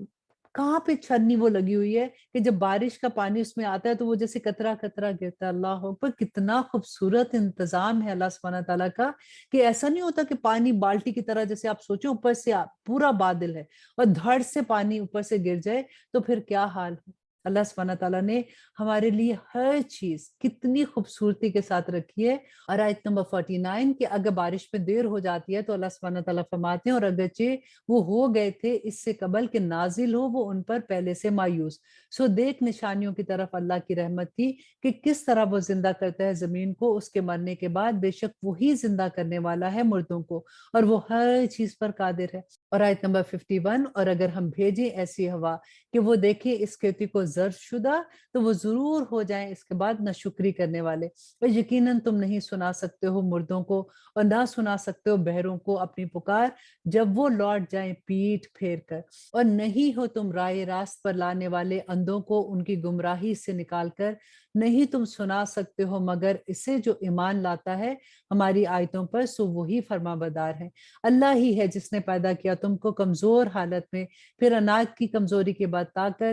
کہاں پہ چھنی وہ لگی ہوئی ہے کہ جب بارش کا پانی اس میں آتا ہے تو وہ جیسے قطرہ قطرہ گرتا ہے۔ اللہ اکبر، کتنا خوبصورت انتظام ہے اللہ سبحانہ تعالیٰ کا، کہ ایسا نہیں ہوتا کہ پانی بالٹی کی طرح، جیسے آپ سوچیں اوپر سے پورا بادل ہے اور دھڑ سے پانی اوپر سے گر جائے تو پھر کیا حال ہے۔ اللہ سبحانہ تعالیٰ نے ہمارے لیے ہر چیز کتنی خوبصورتی کے ساتھ رکھی ہے۔ اور آیت نمبر 49 کہ اگر بارش میں دیر ہو جاتی ہے تو اللہ سبحانہ تعالیٰ فرماتے ہیں، اور اگرچہ وہ ہو گئے تھے اس سے قبل کہ نازل ہو وہ ان پر پہلے سے مایوس، سو دیکھ نشانیوں کی طرف اللہ کی رحمت کی کہ کس طرح وہ زندہ کرتا ہے زمین کو اس کے مرنے کے بعد، بے شک وہی زندہ کرنے والا ہے مردوں کو، اور وہ ہر چیز پر قادر ہے۔ اور آیت نمبر 51 اور اگر ہم بھیجیں ایسی ہوا کہ وہ دیکھیں اس کھیتی کو زرد شدہ، تو وہ ضرور ہو جائیں اس کے بعد ناشکری کرنے والے۔ اور یقیناً تم نہیں سنا سکتے ہو مردوں کو، اور نہ سنا سکتے ہو بہروں کو اپنی پکار جب وہ لوٹ جائیں پیٹھ پھیر کر، اور نہیں ہو تم رائے راست پر لانے والے اندھوں کو ان کی گمراہی سے نکال کر، نہیں تم سنا سکتے ہو مگر اسے جو ایمان لاتا ہے ہماری آیتوں پر، سو وہی فرما بردار ہے۔ اللہ ہی ہے جس نے پیدا کیا تم کو کمزور حالت میں، پھر اناج کی کمزوری کے بعد طاقت،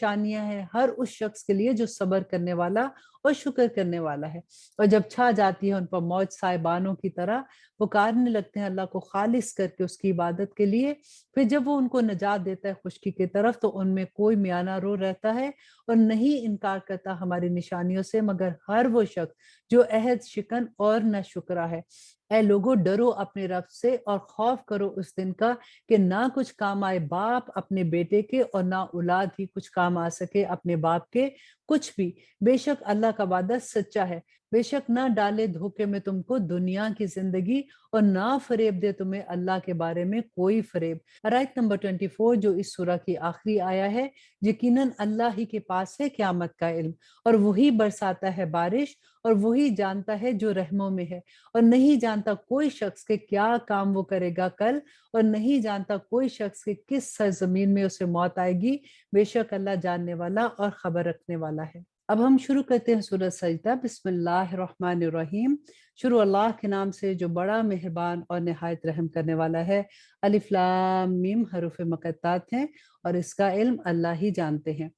نشانیاں ہیں ہر اس شخص کے لیے جو صبر کرنے والا اور شکر کرنے والا ہے۔ اور جب چھا جاتی ہے ان پر موج صاحبانوں کی طرح پکارنے لگتے ہیں اللہ کو خالص کر کے اس کی عبادت کے لیے، پھر جب وہ ان کو نجات دیتا ہے خشکی کی طرف تو ان میں کوئی میانہ رو رہتا ہے اور نہیں انکار کرتا ہماری نشانیوں سے مگر ہر وہ شخص جو عہد شکن اور نہ شکرا ہے۔ اے لوگو ڈرو اپنے رب سے اور خوف کرو اس دن کا کہ نہ کچھ کام آئے باپ اپنے بیٹے کے اور نہ اولاد ہی کچھ کام آ سکے اپنے باپ کے کچھ بھی۔ بے شک اللہ کا وعدہ سچا ہے، بے شک نہ ڈالے دھوکے میں تم کو دنیا کی زندگی اور نہ فریب دے تمہیں اللہ کے بارے میں کوئی فریب۔ آیت نمبر 24 جو اس سورہ کی آخری آیا ہے، یقیناً اللہ ہی کے پاس ہے قیامت کا علم اور وہی برساتا ہے بارش اور وہی جانتا ہے جو رحموں میں ہے، اور نہیں جانتا کوئی شخص کے کیا کام وہ کرے گا کل، اور نہیں جانتا کوئی شخص کے کس سرزمین میں اسے موت آئے گی، بے شک اللہ جاننے والا اور خبر رکھنے والا ہے۔ اب ہم شروع کرتے ہیں سورہ سجدہ۔ بسم اللہ الرحمن الرحیم۔ شروع اللہ کے نام سے جو بڑا مہربان اور نہایت رحم کرنے والا ہے۔ الف لام میم حروف مقطعات ہیں اور اس کا علم اللہ ہی جانتے ہیں۔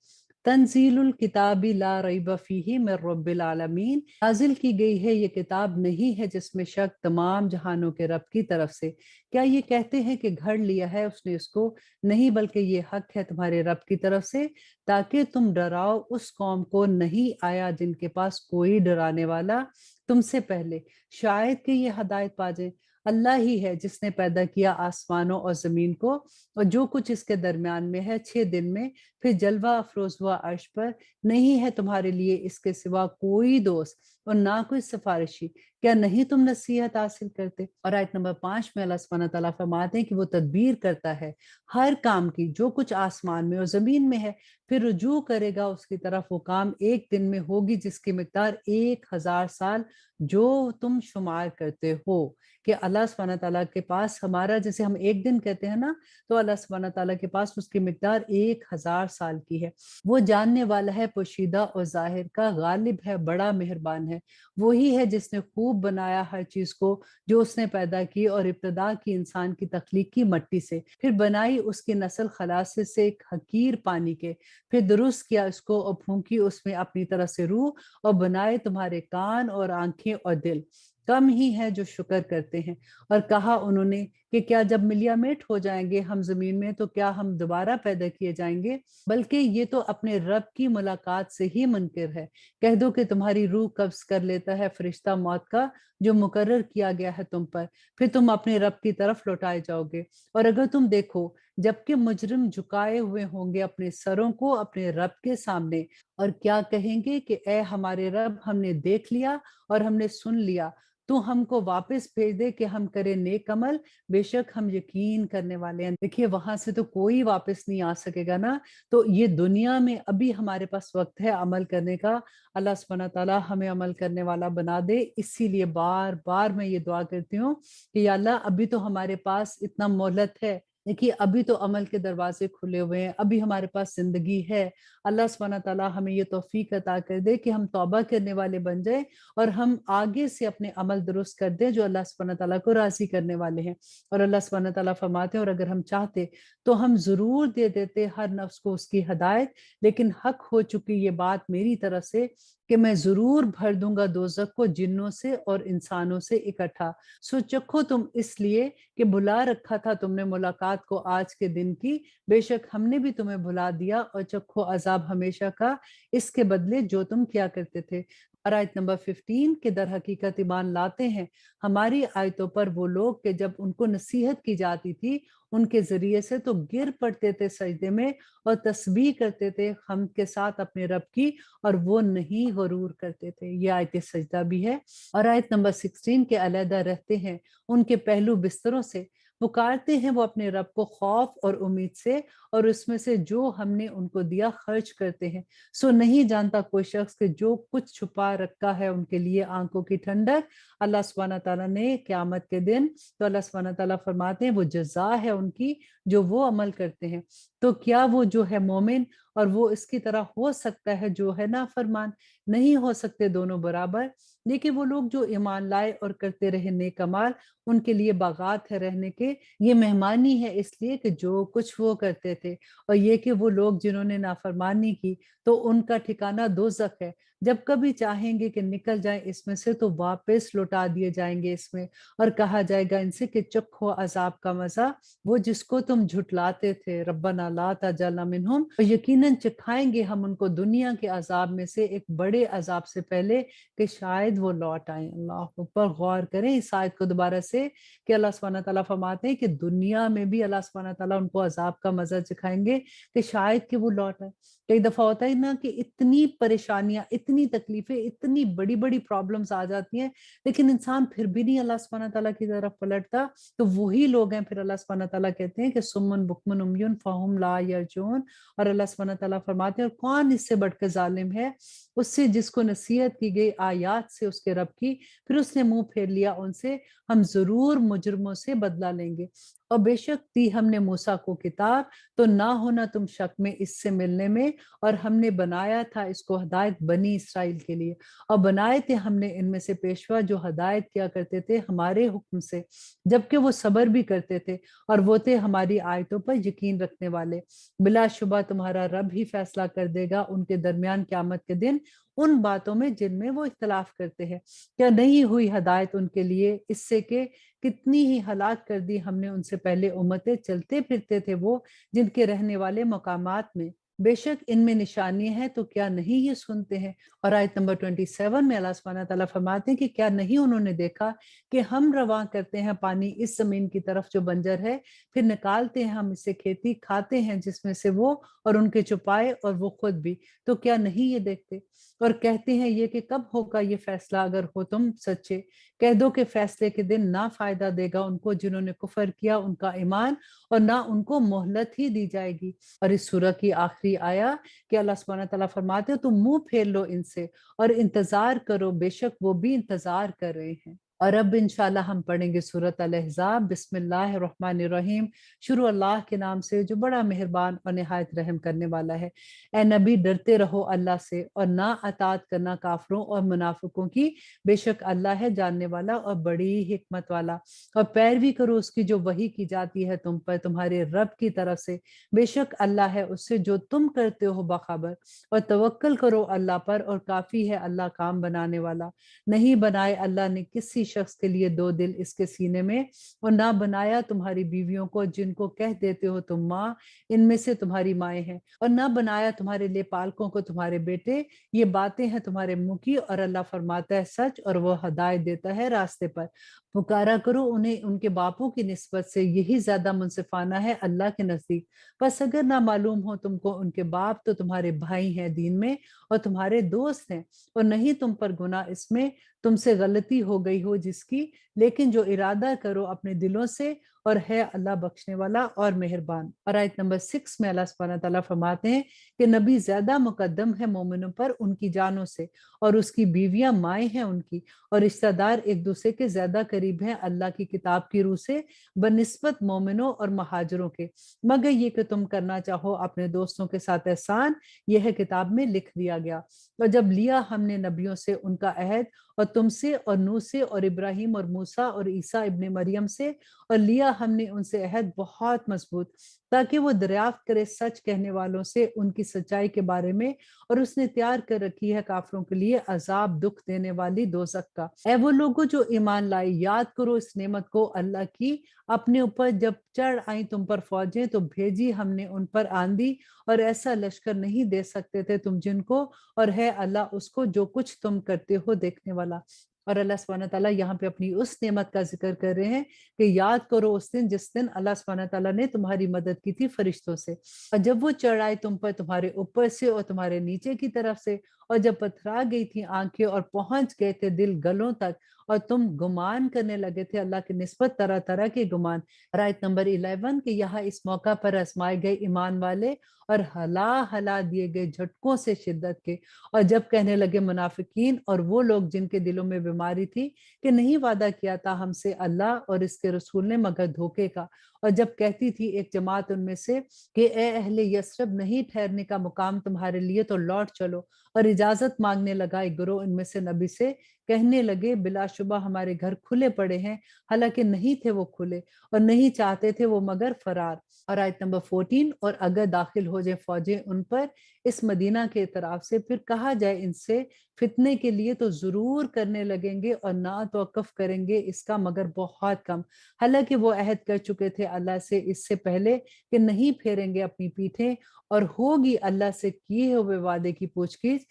تنزیل الکتاب لا ریب فیہ من رب العالمین، نازل کی گئی ہے یہ کتاب نہیں ہے جس میں شک تمام جہانوں کے رب کی طرف سے۔ کیا یہ کہتے ہیں کہ گھڑ لیا ہے اس نے اس کو؟ نہیں، بلکہ یہ حق ہے تمہارے رب کی طرف سے تاکہ تم ڈراؤ اس قوم کو نہیں آیا جن کے پاس کوئی ڈرانے والا تم سے پہلے، شاید کہ یہ ہدایت پا جائیں۔ اللہ ہی ہے جس نے پیدا کیا آسمانوں اور زمین کو اور جو کچھ اس کے درمیان میں ہے 6 دن میں، پھر جلوہ افروز ہوا عرش پر۔ نہیں ہے تمہارے لیے اس کے سوا کوئی دوست اور نہ کوئی سفارشی، کیا نہیں تم نصیحت حاصل کرتے؟ اور آیت نمبر 5 میں اللہ سبحانہ تعالیٰ فرماتے ہیں کہ وہ تدبیر کرتا ہے ہر کام کی جو کچھ آسمان میں اور زمین میں ہے، پھر رجوع کرے گا اس کی طرف وہ کام ایک دن میں ہوگی جس کی مقدار 1000 سال جو تم شمار کرتے ہو۔ کہ اللہ سبحانہ تعالیٰ کے پاس ہمارا جیسے ہم ایک دن کہتے ہیں نا، تو اللہ سبحانہ تعالیٰ کے پاس اس کی مقدار 1000 سال کی ہے۔ وہ جاننے والا ہے پوشیدہ اور ظاہر کا، غالب ہے، بڑا مہربان ہے۔ وہی ہے جس نے خوب بنایا ہر چیز کو جو اس نے پیدا کی اور ابتدا کی انسان کی تخلیق کی مٹی سے، پھر بنائی اس کی نسل خلاصے سے ایک حقیر پانی کے، پھر درست کیا اس کو اور پھونکی اس میں اپنی طرف سے روح اور بنائے تمہارے کان اور آنکھیں اور دل۔ کم ہی ہے جو شکر کرتے ہیں۔ اور کہا انہوں نے کہ کیا جب ملیا میٹ ہو جائیں گے ہم زمین میں تو کیا ہم دوبارہ پیدا کیے جائیں گے؟ بلکہ یہ تو اپنے رب کی ملاقات سے ہی منکر ہے۔ کہہ دو کہ تمہاری روح قبض کر لیتا ہے فرشتہ موت کا جو مقرر کیا گیا ہے تم پر، پھر تم اپنے رب کی طرف لوٹائے جاؤ گے۔ اور اگر تم دیکھو جبکہ مجرم جھکائے ہوئے ہوں گے اپنے سروں کو اپنے رب کے سامنے، اور کیا کہیں گے کہ اے ہمارے رب، ہم نے دیکھ لیا اور ہم نے سن لیا، تو ہم کو واپس بھیج دے کہ ہم کریں نیک عمل، بے شک ہم یقین کرنے والے ہیں۔ دیکھیے وہاں سے تو کوئی واپس نہیں آ سکے گا نا، تو یہ دنیا میں ابھی ہمارے پاس وقت ہے عمل کرنے کا۔ اللہ سبحانہ تعالیٰ ہمیں عمل کرنے والا بنا دے۔ اسی لیے بار بار میں یہ دعا کرتی ہوں کہ یا اللہ ابھی تو ہمارے پاس اتنا مہلت ہے، دیکھیے ابھی تو عمل کے دروازے کھلے ہوئے ہیں، ابھی ہمارے پاس زندگی ہے۔ اللہ سبحانہ تعالیٰ ہمیں یہ توفیق عطا کر دے کہ ہم توبہ کرنے والے بن جائیں اور ہم آگے سے اپنے عمل درست کر دیں جو اللہ سبحانہ تعالیٰ کو راضی کرنے والے ہیں۔ اور اللہ سبحانہ تعالیٰ فرماتے ہیں اور اگر ہم چاہتے تو ہم ضرور دے دیتے ہر نفس کو اس کی ہدایت، لیکن حق ہو چکی یہ بات میری طرف سے کہ میں ضرور بھر دوں گا دوزخ کو جنوں سے اور انسانوں سے اکٹھا۔ سو چکھو تم اس لیے کہ بلا رکھا تھا تم نے ملاقات کو آج کے دن کی، بے شک ہم نے بھی تمہیں بھلا دیا، اور چکھو عذاب ہمیشہ کا اس کے بدلے جو تم کیا کرتے تھے۔ اور آیت نمبر 15 کے در حقیقت ایمان لاتے ہیں ہماری آیتوں پر وہ لوگ کہ جب ان کو نصیحت کی جاتی تھی ان کے ذریعے سے تو گر پڑتے تھے سجدے میں اور تسبیح کرتے تھے حمد کے ساتھ اپنے رب کی، اور وہ نہیں غرور کرتے تھے۔ یہ آیت سجدہ بھی ہے۔ اور آیت نمبر 16 کے علیحدہ رہتے ہیں ان کے پہلو بستروں سے، پکارتے ہیں وہ اپنے رب کو خوف اور امید سے، اور اس میں سے جو ہم نے ان کو دیا خرچ کرتے ہیں۔ سو نہیں جانتا کوئی شخص کہ جو کچھ چھپا رکھا ہے ان کے لیے آنکھوں کی ٹھنڈک اللہ سبحانہ تعالیٰ نے قیامت کے دن، تو اللہ سبحانہ تعالیٰ فرماتے ہیں وہ جزا ہے ان کی جو وہ عمل کرتے ہیں، تو کیا وہ جو ہے مومن اور وہ اس کی طرح ہو سکتا ہے جو ہے نافرمان؟ نہیں ہو سکتے دونوں برابر۔ لیکن وہ لوگ جو ایمان لائے اور کرتے رہے نیک اعمال، ان کے لیے باغات ہے رہنے کے، یہ مہمانی ہے اس لیے کہ جو کچھ وہ کرتے تھے۔ اور یہ کہ وہ لوگ جنہوں نے نافرمانی کی تو ان کا ٹھکانہ دوزخ ہے، جب کبھی چاہیں گے کہ نکل جائیں اس میں سے تو واپس لوٹا دیے جائیں گے اس میں، اور کہا جائے گا ان سے کہ چکھو عذاب کا مزہ، وہ جس کو تم جھٹلاتے تھے، ربنا لا تجعلنا منہم، اور یقیناً چکھائیں گے ہم ان کو دنیا کے عذاب میں سے ایک بڑے عذاب سے پہلے کہ شاید وہ لوٹ آئیں۔ اللہ اکبر، غور کریں اس آیت کو دوبارہ سے کہ اللہ سبحانہ تعالیٰ فرماتے ہیں کہ دنیا میں بھی اللہ سبحانہ تعالیٰ ان کو عذاب کا مزہ چکھائیں گے کہ شاید کہ وہ لوٹ آئے۔ کئی دفعہ ہوتا ہے نا کہ اتنی پریشانیاں، اتنی تکلیفیں، اتنی بڑی بڑی پرابلمز آ جاتی ہیں، لیکن انسان پھر بھی نہیں اللہ سبحانہ تعالیٰ کی طرف پلٹتا، تو وہی لوگ ہیں پھر اللہ سبحانہ تعالیٰ کہتے ہیں کہ سمن بکمن امیون فہم لا یرجون، اور اللہ سبحانہ تعالیٰ فرماتے ہیں اور کون اس سے بڑھ کے ظالم ہے اس سے جس کو نصیحت کی گئی آیات سے اس کے رب کی، پھر اس نے منہ پھیر لیا ان سے، ہم ضرور مجرموں سے بدلہ لیں گے۔ اور بے شک دی ہم نے موسیٰ کو کتاب، تو نہ ہونا تم شک میں اس سے ملنے میں، اور ہم نے بنایا تھا اس کو ہدایت بنی اسرائیل کے لیے، اور بنائے تھے ہم نے ان میں سے پیشوا جو ہدایت کیا کرتے تھے ہمارے حکم سے، جبکہ وہ صبر بھی کرتے تھے، اور وہ تھے ہماری آیتوں پر یقین رکھنے والے۔ بلا شبہ تمہارا رب ہی فیصلہ کر دے گا ان کے درمیان قیامت کے دن ان باتوں میں جن میں وہ اختلاف کرتے ہیں۔ کیا نہیں ہوئی ہدایت ان کے لیے اس سے کہ کتنی ہی ہلاک کر دی ہم نے ان سے پہلے امتیں، چلتے پھرتے تھے وہ جن کے رہنے والے مقامات میں، بے شک ان میں نشانی ہے تو کیا نہیں یہ سنتے ہیں۔ اور آیت نمبر 27 میں اللہ سبحانہ تعالیٰ فرماتے ہیں کہ کیا نہیں انہوں نے دیکھا کہ ہم رواں کرتے ہیں پانی اس زمین کی طرف جو بنجر ہے، پھر نکالتے ہیں ہم اس سے کھیتی، کھاتے ہیں جس میں سے وہ اور ان کے چپائے اور وہ خود بھی، تو کیا نہیں یہ دیکھتے؟ اور کہتے ہیں یہ کہ کب ہوگا یہ فیصلہ اگر ہو تم سچے، کہہ دو کہ فیصلے کے دن نہ فائدہ دے گا ان کو جنہوں نے کفر کیا ان کا ایمان، اور نہ ان کو مہلت ہی دی جائے گی۔ اور اس سورہ کی آخری آیا کہ اللہ سبحانہ تعالیٰ فرماتے ہو تم منہ پھیر لو ان سے اور انتظار کرو، بے شک وہ بھی انتظار کر رہے ہیں۔ اور اب انشاءاللہ ہم پڑھیں گے سورۃ الاحزاب۔ بسم اللہ الرحمن الرحیم، شروع اللہ کے نام سے جو بڑا مہربان اور نہایت رحم کرنے والا ہے۔ اے نبی ڈرتے رہو اللہ سے اور نہ اطاعت کرنا کافروں اور منافقوں کی، بے شک اللہ ہے جاننے والا اور بڑی حکمت والا۔ اور پیروی کرو اس کی جو وحی کی جاتی ہے تم پر تمہارے رب کی طرف سے، بے شک اللہ ہے اس سے جو تم کرتے ہو باخبر۔ اور توکل کرو اللہ پر اور کافی ہے اللہ کام بنانے والا۔ نہیں بنائے اللہ نے کسی شخص کے لیے دو دل اس کے سینے میں، اور نہ بنایا تمہاری بیویوں کو جن کو کہہ دیتے ہو تم ماں، ان میں سے تمہاری مائیں ہیں، اور نہ بنایا تمہارے لیے پالکوں کو تمہارے بیٹے، یہ باتیں ہیں تمہارے منہ کی، اور اللہ فرماتا ہے سچ اور وہ ہدایت دیتا ہے راستے پر۔ پکارا کرو انہیں ان کے باپوں کی نسبت سے، یہی زیادہ منصفانہ ہے اللہ کے نزدیک۔ بس اگر نہ معلوم ہو تم کو ان کے باپ تو تمہارے بھائی ہیں دین میں اور تمہارے دوست ہیں، اور نہیں تم پر گناہ اس میں تم سے غلطی ہو گئی ہو جس کی، لیکن جو ارادہ کرو اپنے دلوں سے، اور ہے اللہ بخشنے والا اور مہربان۔ اور آیت نمبر 6 میں اللہ سبحانہ تعالیٰ فرماتے ہیں کہ نبی زیادہ مقدم ہے مومنوں پر ان کی جانوں سے، اور اس کی بیویاں مائیں ہیں ان کی، اور رشتہ دار ایک دوسرے کے زیادہ قریب ہیں اللہ کی کتاب کی روح سے بنسبت مومنوں اور مہاجروں کے، مگر یہ کہ تم کرنا چاہو اپنے دوستوں کے ساتھ احسان، یہ ہے کتاب میں لکھ دیا گیا۔ اور جب لیا ہم نے نبیوں سے ان کا عہد، اور تم سے اور نوح سے اور ابراہیم اور موسیٰ اور عیسیٰ ابن مریم سے، اور لیا ہم نے ان سے عہد بہت مضبوط، تاکہ وہ دریافت کرے سچ کہنے والوں سے ان کی سچائی کے بارے میں، اور اس نے تیار کر رکھی ہے کافروں کے لیے عذاب دکھ دینے والی دوزخ کا۔ اے وہ لوگوں جو ایمان لائے، یاد کرو اس نعمت کو اللہ کی اپنے اوپر جب چڑھ آئیں تم پر فوجیں تو بھیجی ہم نے ان پر آندھی، اور ایسا لشکر نہیں دے سکتے تھے تم جن کو، اور ہے اللہ اس کو جو کچھ تم کرتے ہو دیکھنے والا۔ اور اللہ سبحانہ تعالیٰ یہاں پہ اپنی اس نعمت کا ذکر کر رہے ہیں کہ یاد کرو اس دن جس دن اللہ سبحانہ تعالیٰ نے تمہاری مدد کی تھی فرشتوں سے، اور جب وہ چڑھ آئے تم پر تمہارے اوپر سے اور تمہارے نیچے کی طرف سے، اور جب پتھرا گئی تھی آنکھیں اور پہنچ گئے تھے دل گلوں تک، اور تم گمان کرنے لگے تھے اللہ کی نسبت طرح طرح کے گمان۔ آیت نمبر 11 کہ یہاں اس موقع پر آزمائے گئے ایمان والے اور ہلا ہلا دیے گئے جھٹکوں سے شدت کے، اور جب کہنے لگے منافقین اور وہ لوگ جن کے دلوں میں بیماری تھی کہ نہیں وعدہ کیا تھا ہم سے اللہ اور اس کے رسول نے مگر دھوکے کا، اور جب کہتی تھی ایک جماعت ان میں سے کہ اے اہل یثرب، نہیں ٹھہرنے کا مقام تمہارے لیے تو لوٹ چلو، اور اجازت مانگنے لگا ایک گروہ ان میں سے نبی سے، کہنے لگے بلا شبہ ہمارے گھر کھلے پڑے ہیں، حالانکہ نہیں تھے وہ کھلے اور نہیں چاہتے تھے وہ مگر فرار۔ اور آیت نمبر 14، اور اگر داخل ہو جائے فوجیں ان پر اس مدینہ کے طرف سے، پھر کہا جائے ان سے فتنے کے لیے، تو ضرور کرنے لگیں گے اور نہ توقف کریں گے اس کا مگر بہت کم، حالانکہ وہ عہد کر چکے تھے اللہ سے اس سے پہلے کہ نہیں پھیریں گے اپنی پیٹھیں، اور ہوگی اللہ سے کیے ہوئے وعدے کی پوچھ گچھ۔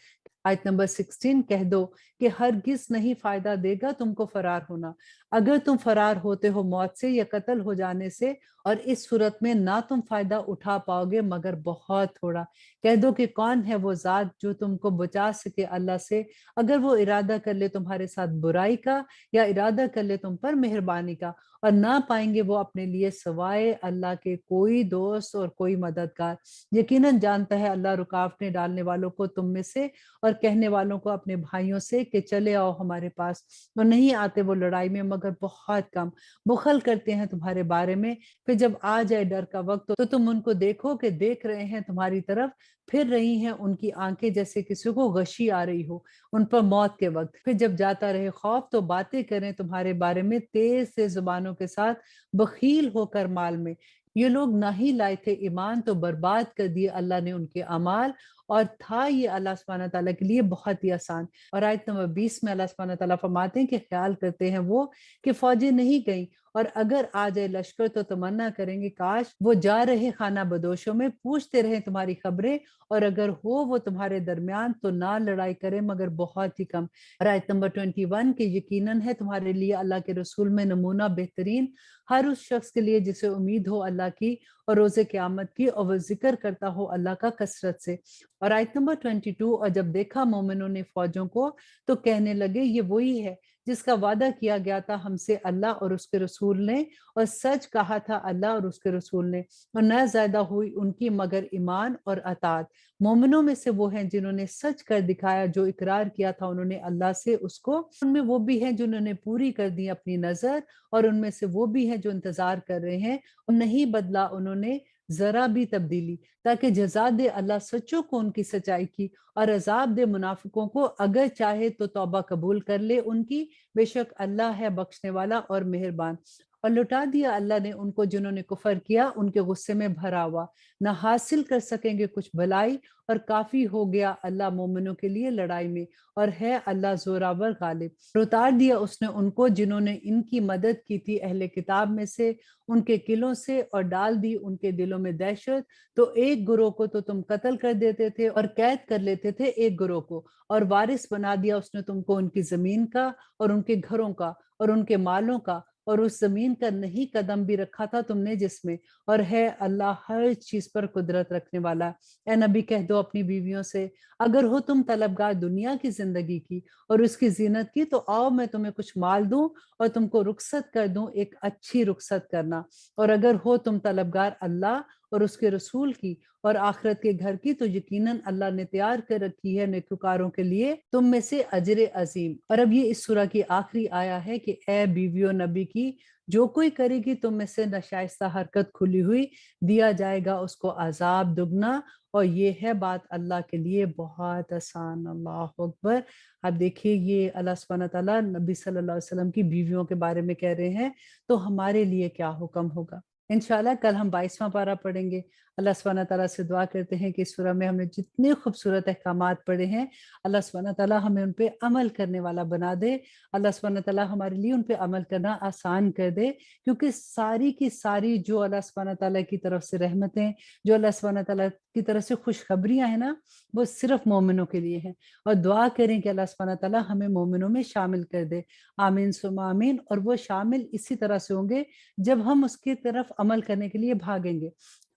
آیت نمبر 16، کہہ دو کہ ہرگز نہیں فائدہ دے گا تم کو فرار ہونا، اگر تم فرار ہوتے ہو موت سے یا قتل ہو جانے سے، اور اس صورت میں نہ تم فائدہ اٹھا پاؤ گے مگر بہت تھوڑا۔ کہہ دو کہ کون ہے وہ ذات جو تم کو بچا سکے اللہ سے، اگر وہ ارادہ کر لے تمہارے ساتھ برائی کا یا ارادہ کر لے تم پر مہربانی کا، اور نہ پائیں گے وہ اپنے لیے سوائے اللہ کے کوئی دوست اور کوئی مددگار۔ یقیناً جانتا ہے اللہ رکاوٹیں ڈالنے والوں کو تم میں سے اور کہنے والوں کو اپنے بھائیوں سے کہ چلے آؤ ہمارے پاس، اور نہیں آتے وہ لڑائی میں مگر بہت کم، بخل کرتے ہیں تمہارے بارے میں، پھر جب آ جائے ڈر کا وقت تو تم ان کو دیکھو کہ دیکھ رہے ہیں تمہاری طرف، پھر رہی ہیں ان کی آنکھیں جیسے کسی کو غشی آ رہی ہو ان پر موت کے وقت، پھر جب جاتا رہے خوف تو باتیں کریں تمہارے بارے میں تیز سے زبانوں کے ساتھ، بخیل ہو کر مال میں۔ یہ لوگ نہ ہی لائے تھے ایمان تو برباد کر دیے اللہ نے ان کے اعمال، اور تھا یہ اللہ سبحانہ تعالیٰ کے لیے بہت ہی آسان۔ اور آیت نمبر 20 میں اللہ سبحانہ تعالیٰ فرماتے ہیں کہ خیال کرتے ہیں وہ کہ فوجیں نہیں گئیں، اور اگر آ جائے لشکر تو تمنا کریں گے کاش وہ جا رہے خانہ بدوشوں میں، پوچھتے رہے تمہاری خبریں، اور اگر ہو وہ تمہارے درمیان تو نہ لڑائی کرے مگر بہت ہی کم۔ اور آیت نمبر 21 کہ یقیناً ہے تمہارے لیے اللہ کے رسول میں نمونہ بہترین ہر اس شخص کے لیے جسے امید ہو اللہ کی اور روز قیامت کی، اور وہ ذکر کرتا ہو اللہ کا کثرت سے۔ اور آیت نمبر 22، اور جب دیکھا مومنوں نے فوجوں کو تو کہنے لگے یہ وہی ہے جس کا وعدہ کیا گیا تھا ہم سے اللہ اور اس کے رسول نے، اور سچ کہا تھا اللہ اور اس کے رسول نے، اور نہ زیادہ ہوئی ان کی مگر ایمان اور اطاعت۔ مومنوں میں سے وہ ہیں جنہوں نے سچ کر دکھایا، جو اقرار کیا تھا انہوں نے اللہ سے اس کو، ان میں وہ بھی ہیں جنہوں نے پوری کر دی اپنی نظر، اور ان میں سے وہ بھی ہیں جو انتظار کر رہے ہیں، اور نہیں بدلا انہوں نے ذرا بھی تبدیلی، تاکہ جزا دے اللہ سچوں کو ان کی سچائی کی، اور عذاب دے منافقوں کو اگر چاہے تو توبہ قبول کر لے ان کی، بے شک اللہ ہے بخشنے والا اور مہربان۔ اور لٹا دیا اللہ نے ان کو جنہوں نے کفر کیا ان کے غصے میں بھرا ہوا، نہ حاصل کر سکیں گے کچھ بھلائی، اور کافی ہو گیا اللہ مومنوں کے لیے لڑائی میں، اور ہے اللہ زوراور غالب۔ اور اتار دیا اس نے ان کو جنہوں نے ان کی مدد کی تھی اہل کتاب میں سے ان کے قلعوں سے، اور ڈال دی ان کے دلوں میں دہشت، تو ایک گروہ کو تو تم قتل کر دیتے تھے اور قید کر لیتے تھے ایک گروہ کو، اور وارث بنا دیا اس نے تم کو ان کی زمین کا اور ان کے گھروں کا اور ان کے مالوں کا، اور اس زمین کا نہیں قدم بھی رکھا تھا تم نے جس میں، اور ہے اللہ ہر چیز پر قدرت رکھنے والا۔ اے نبی کہہ دو اپنی بیویوں سے اگر ہو تم طلبگار دنیا کی زندگی کی اور اس کی زینت کی، تو آؤ میں تمہیں کچھ مال دوں اور تم کو رخصت کر دوں ایک اچھی رخصت کرنا، اور اگر ہو تم طلبگار اللہ اور اس کے رسول کی اور آخرت کے گھر کی، تو یقیناً اللہ نے تیار کر رکھی ہے نیکوکاروں کے لیے تم میں سے اجر عظیم۔ اور اب یہ اس سورہ کی آخری آیا ہے کہ اے بیویو نبی کی جو کوئی کرے گی تم میں سے ناشائستہ حرکت کھلی ہوئی، دیا جائے گا اس کو عذاب دگنا، اور یہ ہے بات اللہ کے لیے بہت آسان۔ اللہ اکبر۔ اب دیکھیے یہ اللہ سبحانہ تعالیٰ نبی صلی اللہ علیہ وسلم کی بیویوں کے بارے میں کہہ رہے ہیں، تو ہمارے لیے کیا حکم ہوگا۔ انشاءاللہ کل ہم 22واں پارہ پڑھیں گے۔ اللہ سبحانہ تعالیٰ سے دعا کرتے ہیں کہ اس سورہ میں ہم نے جتنے خوبصورت احکامات پڑھے ہیں، اللہ سبحانہ تعالیٰ ہمیں ان پہ عمل کرنے والا بنا دے۔ اللہ سبحانہ تعالیٰ ہمارے لیے ان پہ عمل کرنا آسان کر دے، کیونکہ ساری کی ساری جو اللہ سبحانہ تعالیٰ کی طرف سے رحمتیں، جو اللہ سبحانہ تعالیٰ کی طرف سے خوشخبریاں ہیں نا، وہ صرف مومنوں کے لیے ہیں، اور دعا کریں کہ اللہ سبحانہ تعالیٰ ہمیں مومنوں میں شامل کر دے۔ آمین ثم آمین۔ اور وہ شامل اسی طرح سے ہوں گے جب ہم اس کی طرف عمل کرنے کے لیے بھاگیں گے،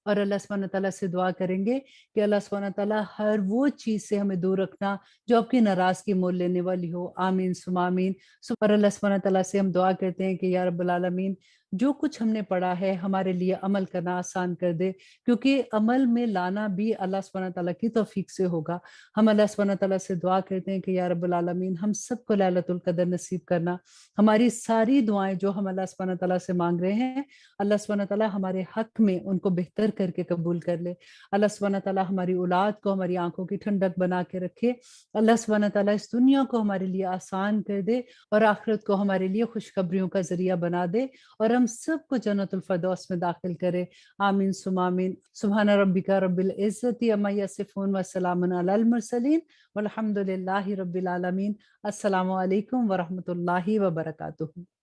اور اللہ سبحانہ تعالیٰ سے دعا کریں گے کہ اللہ سبحانہ تعالیٰ ہر وہ چیز سے ہمیں دور رکھنا جو آپ کی ناراضگی مول لینے والی ہو۔ آمین ثم آمین۔ اور اللہ سبحانہ تعالیٰ سے ہم دعا کرتے ہیں کہ یا رب العالمین جو کچھ ہم نے پڑھا ہے ہمارے لیے عمل کرنا آسان کر دے، کیونکہ عمل میں لانا بھی اللہ سبحانہ تعالیٰ کی توفیق سے ہوگا۔ ہم اللہ سبحانہ تعالیٰ سے دعا کرتے ہیں کہ یا رب العالمین ہم سب کو لیلۃ القدر نصیب کرنا۔ ہماری ساری دعائیں جو ہم اللہ سبحانہ تعالیٰ سے مانگ رہے ہیں، اللہ سبحانہ تعالیٰ ہمارے حق میں ان کو بہتر کر کے قبول کر لے۔ اللہ سبحانہ تعالیٰ ہماری اولاد کو ہماری آنکھوں کی ٹھنڈک بنا کے رکھے۔ اللہ سبحانہ تعالیٰ اس دنیا کو ہمارے لیے آسان کر دے اور آخرت کو ہمارے لیے خوشخبریوں کا ذریعہ بنا دے اور ہم سب کو جنت الفردوس میں داخل کرے۔ آمین ثم آمین۔ سبحان ربک رب العزت عما یصفون وسلام علی المرسلین والحمد للہ رب العالمین۔ السلام علیکم ورحمۃ اللہ وبرکاتہ۔